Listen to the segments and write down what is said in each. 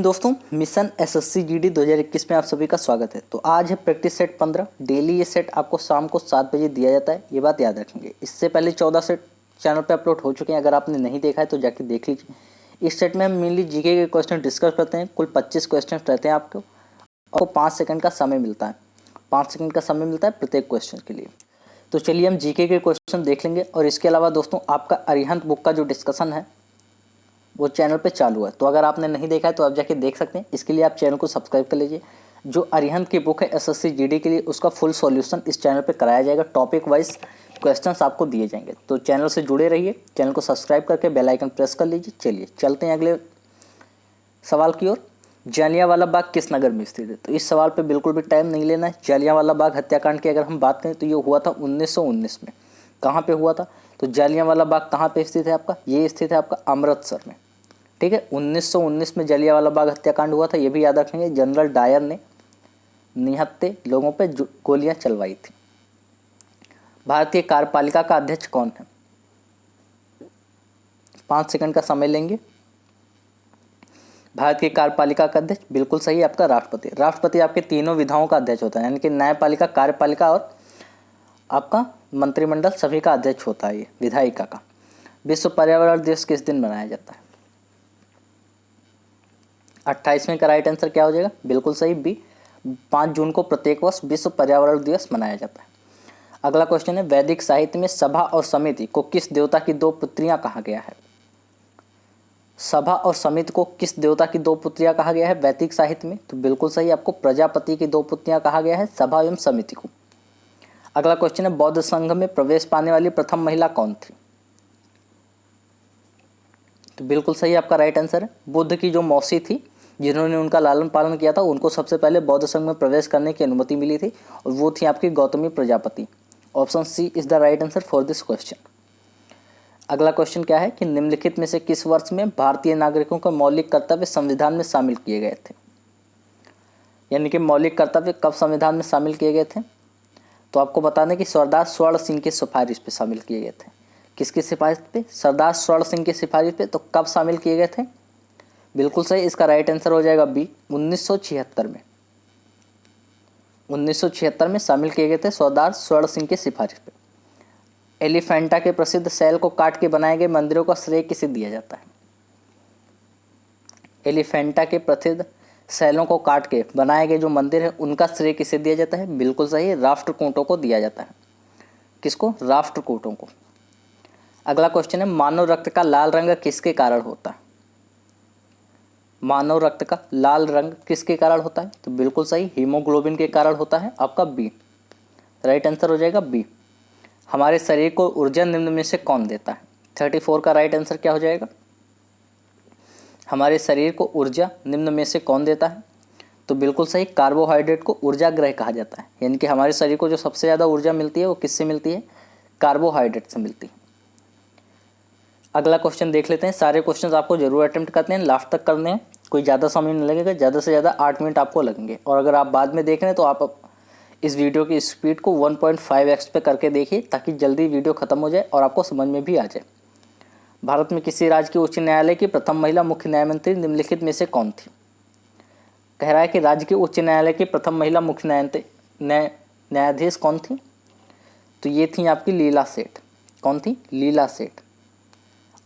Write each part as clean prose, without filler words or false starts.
दिन दोस्तों, mission SSC GD 2021 में आप सभी का स्वागत है। तो आज है प्रैक्टिस सेट 15। डेली ये सेट आपको शाम को 7 बजे दिया जाता है, ये बात याद रखेंगे। इससे पहले 14 सेट चैनल पे अपलोड हो चुके हैं, अगर आपने नहीं देखा है तो जाके देख लीजिए। इस सेट में हम मेनली जीके के क्वेश्चन डिस्कस करते हैं। कुल 25 क्वेश्चन रहते हैं आपको 5 सेकंड का समय मिलता है। 5 सेकंड का समय मिलता है प्रत्येक क्वेश्चन के लिए। तो चलिए हम जीके के क्वेश्चन देख लेंगे। और इसके अलावा दोस्तों, आपका अरिहंत बुक का जो डिस्कशन है वो चैनल पे चालू है, तो अगर आपने नहीं देखा है तो आप जाके देख सकते हैं। इसके लिए आप चैनल को सब्सक्राइब कर लीजिए। जो अरिहंत की बुक है एसएससी जीडी के लिए, उसका फुल सॉल्यूशन इस चैनल पे कराया जाएगा। टॉपिक वाइज क्वेश्चंस आपको दिए जाएंगे, तो चैनल से जुड़े रहिए। चैनल को सब्सक्राइब करके बेल आइकन प्रेस कर लीजिए। चलिए चलते हैं अगले सवाल की ओर। जालियांवाला बाग किस नगर में स्थित है? तो इस सवाल पे बिल्कुल भी टाइम नहीं लेना है। जालियांवाला बाग हत्याकांड की अगर हम बात करें तो ये हुआ था 1919 में। कहाँ पे हुआ था? तो जालियांवाला बाग कहाँ पे स्थित है आपका? ये स्थित है आपका अमृतसर में। ठीक है, 1919 में जालियांवाला बाग हत्याकांड हुआ था, ये भी याद रखेंगे। जनरल डायर ने निहत्थे लोगों पे गोलियां चलवाई थी। भारतीय कार्यपालिका का अध्यक्ष कौन है? 5 सेकंड का समय लेंगे। भारत की कार्यपालिका का अध्यक्ष बिल्कुल सही आपका राष्ट्रपति। राष्ट्रपति आपके तीनों विधाओं का अध्यक्ष होता है, यानी कि न्यायपालिका, कार्यपालिका और आपका मंत्रिमंडल, सभी का अध्यक्ष होता है ये विधायिका का। विश्व पर्यावरण दिवस किस दिन मनाया जाता है? 28वें का राइट आंसर क्या हो जाएगा? बिल्कुल सही बी, 5 जून को प्रत्येक वर्ष विश्व पर्यावरण दिवस मनाया जाता है। अगला क्वेश्चन है, वैदिक साहित्य में सभा और समिति को किस देवता की 2 पुत्रियां कहा गया है? सभा और समिति को किस देवता की 2 पुत्रियां कहा गया है वैदिक साहित्य में? तो बिल्कुल सही, आपको प्रजापति की 2 पुत्रियां कहा गया है, सभा एवं समिति को। अगला क्वेश्चन है, बौद्ध संघ में प्रवेश पाने वाली प्रथम महिला कौन थी? तो बिल्कुल सही आपका राइट आंसर है, बुद्ध की जो मौसी थी जिन्होंने उनका लालन पालन किया था, उनको सबसे पहले बौद्ध संघ में प्रवेश करने की अनुमति मिली थी, और वो थी आपकी Gautami Prajapati. Option C is the right answer for this question. अगला क्वेश्चन क्या है कि निम्नलिखित में से किस वर्ष में भारतीय नागरिकों के मौलिक कर्तव्य संविधान में शामिल किए गए थे? यानी कि मौलिक कर्तव्य कब संविधान में शामिल किए गए थे? तो आपको बता दें कि सरदार स्वर्ण सिंह की सिफारिश पे शामिल किए गए थे। किसकी सिफारिश पे? सरदार स्वर्ण सिंह की सिफारिश पे। तो कब शामिल किए गए थे? बिल्कुल सही, इसका राइट आंसर हो जाएगा बी, 1976 में। 1976 में शामिल किए गए थे सरदार स्वर्ण सिंह की सिफारिश पे। एलिफेंटा के प्रसिद्ध सैल को काट के बनाए गए मंदिरों का श्रेय किसे दिया जाता है? एलिफेंटा के प्रसिद्ध सैलों को काट के बनाए गए जो मंदिर है उनका श्रेय किसे दिया जाता है? बिल्कुल सही, राष्ट्रकूटों को दिया जाता है। किसको? राष्ट्रकूटों को। अगला क्वेश्चन है, मानव रक्त का लाल रंग किसके कारण होता है? मानव रक्त का लाल रंग किसके कारण होता है? तो बिल्कुल सही, हीमोग्लोबिन के कारण होता है, आपका बी। राइट आंसर हो जाएगा बी। हमारे शरीर को ऊर्जा निम्न में से कौन देता है? 34 का राइट आंसर क्या हो जाएगा? हमारे शरीर को ऊर्जा निम्न में से कौन देता है? तो बिल्कुल सही, कार्बोहाइड्रेट को ऊर्जा ग्रह कहा जाता है। यानी कि हमारे शरीर को जो सबसे ज़्यादा ऊर्जा मिलती है वो किससे मिलती है? कार्बोहाइड्रेट से मिलती है। अगला क्वेश्चन देख लेते हैं। सारे क्वेश्चन आपको जरूर अटेम्प्ट करते हैं, लास्ट तक करने हैं, कोई ज़्यादा समय नहीं लगेगा, ज़्यादा से ज़्यादा 8 मिनट आपको लगेंगे। और अगर आप बाद में देख रहे हैं तो आप इस वीडियो की स्पीड को 1.5x पे करके देखिए, ताकि जल्दी वीडियो खत्म हो जाए और आपको समझ में भी आ जाए। भारत में किसी राज्य के उच्च न्यायालय की प्रथम महिला मुख्य न्यायमंत्री निम्नलिखित में से कौन थी? कह रहा है कि राज्य के उच्च न्यायालय की प्रथम महिला मुख्य न्यायाधीश कौन थी? तो ये थी आपकी लीला सेठ। कौन थी? लीला सेठ।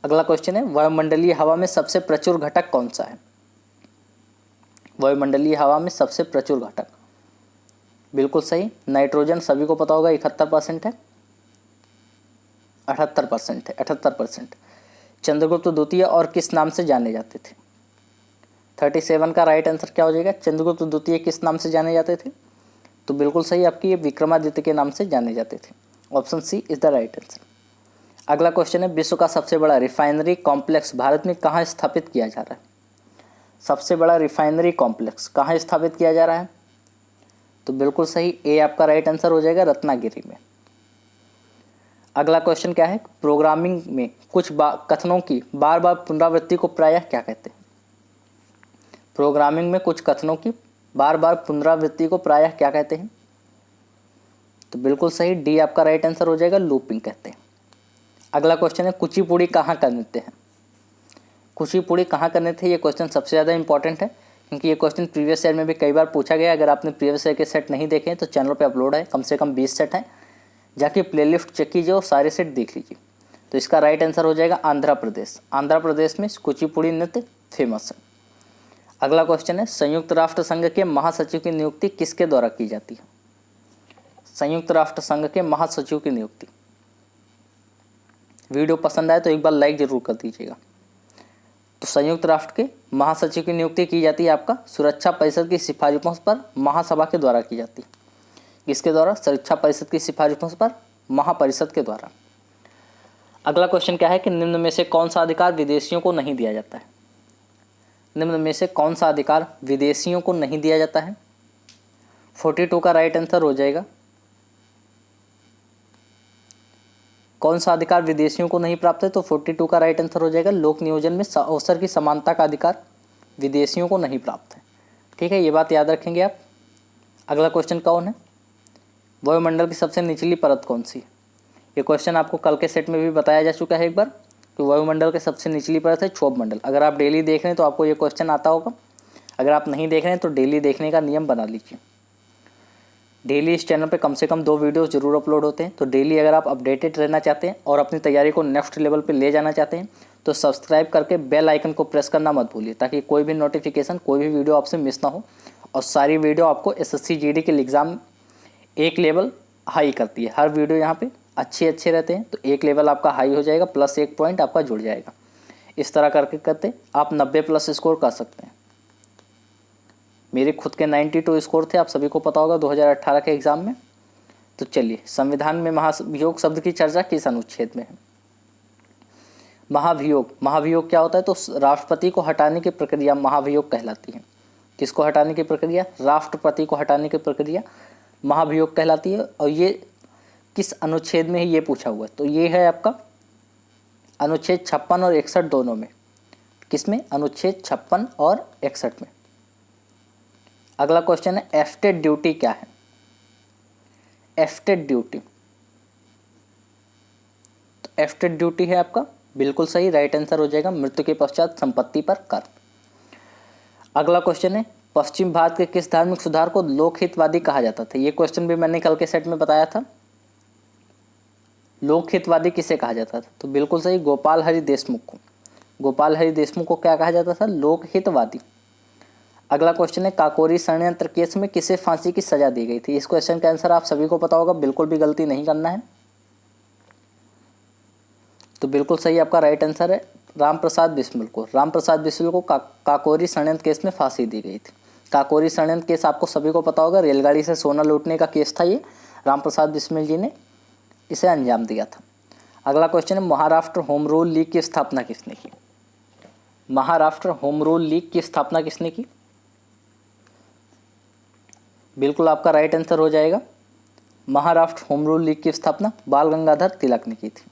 अगला क्वेश्चन है, वायुमंडलीय हवा में सबसे प्रचुर घटक कौन सा है? वायुमंडलीय हवा में सबसे प्रचुर घटक बिल्कुल सही, नाइट्रोजन। सभी को पता होगा 71% है, 78% है, 78%। चंद्रगुप्त द्वितीय और किस नाम से जाने जाते थे? 37 का राइट आंसर क्या हो जाएगा? चंद्रगुप्त द्वितीय किस नाम से जाने जाते थे? तो बिल्कुल सही, आपकी ये विक्रमादित्य के नाम से जाने जाते थे। Option C is the right answer. अगला क्वेश्चन है, विश्व का सबसे बड़ा रिफाइनरी कॉम्प्लेक्स भारत में कहाँ स्थापित किया जा रहा है? सबसे बड़ा रिफाइनरी कॉम्प्लेक्स कहाँ स्थापित किया जा रहा है? तो बिल्कुल सही, ए आपका राइट आंसर हो जाएगा, रत्नागिरी में। अगला क्वेश्चन क्या है, प्रोग्रामिंग में कुछ कथनों की बार बार पुनरावृत्ति को प्रायः क्या कहते हैं? प्रोग्रामिंग में कुछ कथनों की बार बार पुनरावृत्ति को प्रायः क्या कहते हैं? तो बिल्कुल सही, डी आपका राइट आंसर हो जाएगा, लूपिंग कहते हैं। अगला क्वेश्चन है, कुचिपुड़ी कहाँ का नृत्य है? कुचिपुड़ी कहाँ का नृत्य है? ये क्वेश्चन सबसे ज़्यादा इंपॉर्टेंट है। क्योंकि ये क्वेश्चन प्रीवियस ईयर में भी कई बार पूछा गया। अगर आपने प्रीवियस ईयर के सेट नहीं देखे हैं तो चैनल पे अपलोड है, कम से कम 20 सेट हैं, जाके प्लेलिस्ट चेक कीजिए और सारे सेट देख लीजिए। तो इसका राइट आंसर हो जाएगा आंध्र प्रदेश। आंध्र प्रदेश में कुचिपुड़ी नृत्य फेमस है। अगला क्वेश्चन है, संयुक्त राष्ट्र संघ के महासचिव की नियुक्ति किसके द्वारा की जाती है? संयुक्त राष्ट्र संघ के महासचिव की नियुक्ति। वीडियो पसंद आए तो एक बार लाइक जरूर कर दीजिएगा। तो संयुक्त राष्ट्र के महासचिव की नियुक्ति की जाती है आपका सुरक्षा परिषद की सिफारिशों पर महासभा के द्वारा की जाती है। किसके द्वारा? सुरक्षा परिषद की सिफारिशों पर महापरिषद के द्वारा। अगला क्वेश्चन क्या है कि निम्न में से कौन सा अधिकार विदेशियों को नहीं दिया जाता है? निम्न में से कौन सा अधिकार विदेशियों को नहीं दिया जाता है? 42 का राइट आंसर हो जाएगा। कौन सा अधिकार विदेशियों को नहीं प्राप्त है? तो 42 का राइट आंसर हो जाएगा लोक नियोजन में अवसर की समानता का अधिकार विदेशियों को नहीं प्राप्त है। ठीक है, ये बात याद रखेंगे आप। अगला क्वेश्चन कौन है? वायुमंडल की सबसे निचली परत कौन सी? ये क्वेश्चन आपको कल के सेट में भी बताया जा चुका है एक बार कि वायुमंडल की सबसे निचली परत है क्षोभ मंडल। अगर आप डेली देख रहे हैं तो आपको ये क्वेश्चन आता होगा। अगर आप नहीं देख रहे हैं तो डेली देखने का नियम बना लीजिए। डेली इस चैनल पे कम से कम 2 वीडियोस जरूर अपलोड होते हैं। तो डेली अगर आप अपडेटेड रहना चाहते हैं और अपनी तैयारी को नेक्स्ट लेवल पे ले जाना चाहते हैं तो सब्सक्राइब करके बेल आइकन को प्रेस करना मत भूलिए, ताकि कोई भी नोटिफिकेशन, कोई भी वीडियो आपसे मिस ना हो। और सारी वीडियो आपको SSC GD के एग्ज़ाम एक लेवल हाई करती है। हर वीडियो यहाँ पे अच्छे रहते हैं, तो एक लेवल आपका हाई हो जाएगा, प्लस 1 पॉइंट आपका जुड़ जाएगा। इस तरह करते आप 90+ स्कोर कर सकते हैं। मेरे खुद के 92 स्कोर थे, आप सभी को पता होगा 2018 के एग्ज़ाम में। तो चलिए, संविधान में महाभियोग शब्द की चर्चा किस अनुच्छेद में है? महाभियोग क्या होता है? तो राष्ट्रपति को हटाने की प्रक्रिया महाभियोग कहलाती है। किसको हटाने की प्रक्रिया? राष्ट्रपति को हटाने की प्रक्रिया महाभियोग कहलाती है। और ये किस अनुच्छेद में है ये पूछा हुआ है, तो ये है आपका अनुच्छेद 56 और 61 दोनों में। किसमें? अनुच्छेद 56 और 61 में। अगला क्वेश्चन है, एफटेड ड्यूटी क्या है? एफटेड ड्यूटी, तो एफटेड ड्यूटी है आपका बिल्कुल सही, राइट आंसर हो जाएगा मृत्यु के पश्चात संपत्ति पर कर। अगला क्वेश्चन है, पश्चिम भारत के किस धार्मिक सुधार को लोकहितवादी कहा जाता था? ये क्वेश्चन भी मैंने कल के सेट में बताया था। लोकहितवादी किसे कहा जाता था? तो बिल्कुल सही, गोपाल हरि देशमुख को। गोपाल हरि देशमुख को क्या कहा जाता था? लोकहितवादी। अगला क्वेश्चन है, काकोरी षड्यंत्र केस में किसे फांसी की सजा दी गई थी? इस क्वेश्चन का आंसर आप सभी को पता होगा, बिल्कुल भी गलती नहीं करना है। तो बिल्कुल सही आपका राइट आंसर है राम प्रसाद बिस्मिल को। राम प्रसाद बिस्मिल को काकोरी षड्यंत्र केस में फांसी दी गई थी। काकोरी षड्यंत्र केस आपको सभी को पता होगा, रेलगाड़ी से सोना लूटने का केस था। ये राम प्रसाद बिस्मिल जी ने इसे अंजाम दिया था। अगला क्वेश्चन है, महाराष्ट्र होम रूल लीग की स्थापना किसने की? महाराष्ट्र होम रूल लीग की स्थापना किसने की? बिल्कुल आपका राइट आंसर हो जाएगा, महाराष्ट्र होम रूल लीग की स्थापना बाल गंगाधर तिलक ने की थी।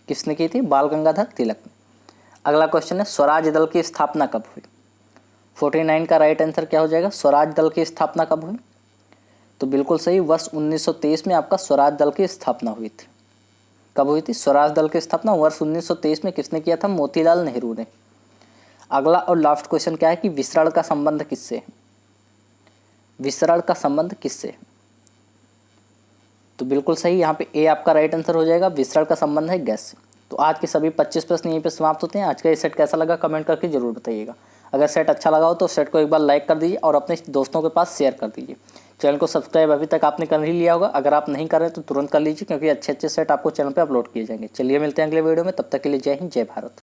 किसने की थी? बाल गंगाधर तिलक ने। अगला क्वेश्चन है, स्वराज दल की स्थापना कब हुई? 49 का राइट आंसर क्या हो जाएगा? स्वराज दल की स्थापना कब हुई? तो बिल्कुल सही, वर्ष 1923 में आपका स्वराज दल की स्थापना हुई थी। कब हुई थी स्वराज दल की स्थापना? वर्ष 1923 में। किसने किया था? मोतीलाल नेहरू ने। अगला और लास्ट क्वेश्चन क्या है कि विसरण का संबंध किससे है? विसरण का संबंध किससे है? तो बिल्कुल सही, यहाँ पे ए आपका राइट आंसर हो जाएगा, विसरण का संबंध है गैस से। तो आज के सभी 25 प्रश्न यहीं पे समाप्त होते हैं। आज का ये सेट कैसा लगा कमेंट करके जरूर बताइएगा। अगर सेट अच्छा लगा हो तो सेट को एक बार लाइक कर दीजिए और अपने दोस्तों के पास शेयर कर दीजिए। चैनल को सब्सक्राइब अभी तक आपने कर ही लिया होगा, अगर आप नहीं कर रहे तो तुरंत कर लीजिए, क्योंकि अच्छे सेट आपको चैनल पर अपलोड किए जाएंगे। चलिए मिलते हैं अगले वीडियो में, तब तक के लिए जय हिंद, जय भारत।